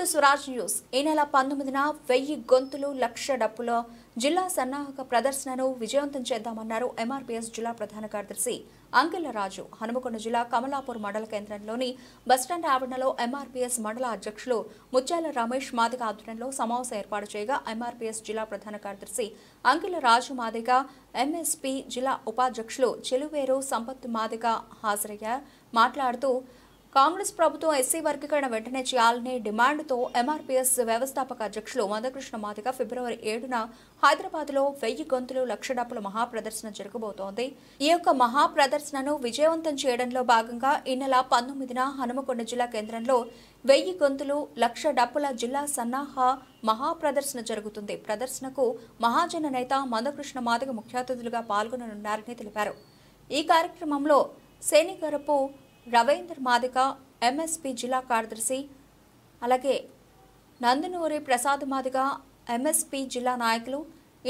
Welcome to Swaraj news. ఈ నెల 19న 1000 గొంతులు లక్ష డప్పుల జిల్లా సన్నాహక ప్రదర్శనను విజయవంతం చేద్దామన్నారు ఎంఆర్పీఎస్ జిల్లా ప్రధాన కార్యదర్శి అంకిల రాజు. హనుమకొండ జిల్లా కమలాపూర్ మండల కేంద్రంలోని బస్టాండ్ ఆవరణలో ఎంఆర్పీఎస్ మండల అధ్యక్షులు ముత్యాల రమేష్ మాదిగ ఆధ్వర్యంలో సమావేశం ఏర్పాటు చేయగా ఎంఆర్పీఎస్ జిల్లా ప్రధాన కార్యదర్శి అంకిల రాజు మాదిగ, ఎంఎస్పీ జిల్లా ఉపాధ్యక్షులు చెలువేరు సంపత్ మాదిగ హాజరయ్యారు. మాట్లాడుతూ కాంగ్రెస్ ప్రభుత్వం ఎస్సీ వర్గీకరణ వెంటనే చేయాలనే డిమాండ్తో ఎంఆర్పీఎస్ వ్యవస్థాపక అధ్యక్షులు మందకృష్ణ మాదిగ ఫిబ్రవరి 7న హైదరాబాద్లో 1000 గొంతులు లక్ష డప్పుల మహాప్రదర్శన జరగబోతోంది. ఈ యొక్క మహాప్రదర్శనను విజయవంతం చేయడంలో భాగంగా ఈ నెల 19న హనుమకొండ జిల్లా కేంద్రంలో 1000 గొంతులు లక్ష డప్పుల జిల్లా సన్నాహ మహాప్రదర్శన జరుగుతుంది. ప్రదర్శనకు మహాజన నేత మందకృష్ణ మాదిగ ముఖ్య అతిథులుగా పాల్గొననున్నారని తెలిపారు. ఈ కార్యక్రమంలో సేనిగరపు రవీంద్ర మాదిగ, ఎంఎస్పీ జిల్లా కార్యదర్శి, అలాగే నందనూరి ప్రసాద్ మాదిగ, ఎంఎస్పీ జిల్లా నాయకులు,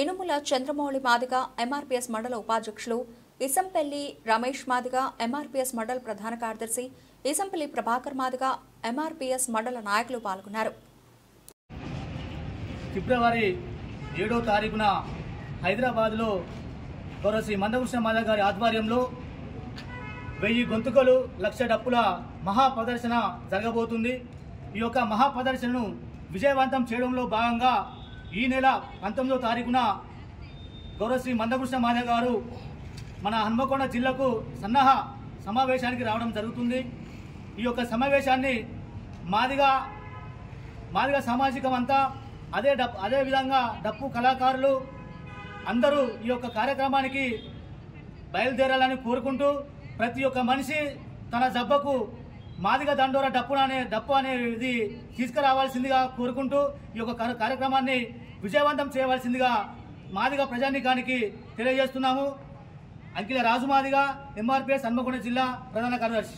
ఇనుముల చంద్రమౌళి మాదిగ, ఎంఆర్పీఎస్ మండల ఉపాధ్యక్షులు, ఇసంపల్లి రమేష్ మాదిగ, ఎంఆర్పీఎస్ మండల ప్రధాన కార్యదర్శి, ఇసంపల్లి ప్రభాకర్ మాదిగ, ఎంఆర్పీఎస్ మండల నాయకులు పాల్గొన్నారు. ఫిబ్రవరి 7వ తారీఖున హైదరాబాద్లో గౌరవ శ్రీ మందకృష్ణ మాదిగ గారి ఆధ్వర్యంలో 1000 గొంతుకలు లక్ష డప్పుల మహాప్రదర్శన జరగబోతుంది. ఈ యొక్క మహాప్రదర్శనను విజయవంతం చేయడంలో భాగంగా ఈ నెల 19వ తారీఖున గౌరవ శ్రీ మందకృష్ణ మాదిగ గారు మన హన్మకొండ జిల్లాకు సన్నాహ సమావేశానికి రావడం జరుగుతుంది. ఈ యొక్క సమావేశాన్ని మాదిగ సామాజికం అంతా అదే విధంగా డప్పు కళాకారులు అందరూ ఈ యొక్క కార్యక్రమానికి బయలుదేరాలని కోరుకుంటూ ప్రతి ఒక్క మనిషి తన జబ్బకు మాదిగ దండోర డప్పు అనేది తీసుకురావాల్సిందిగా కోరుకుంటూ ఈ యొక్క కార్యక్రమాన్ని విజయవంతం చేయవలసిందిగా మాదిగ ప్రజానీకానికి తెలియజేస్తున్నాము. అంకిల రాజు మాదిగ, ఎంఆర్పీఎస్ హన్మకొండ జిల్లా ప్రధాన కార్యదర్శి.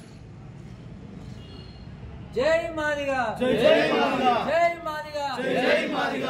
జై మాదిగ, జై జై మాదిగ, జై మాదిగ, జై మాదిగ.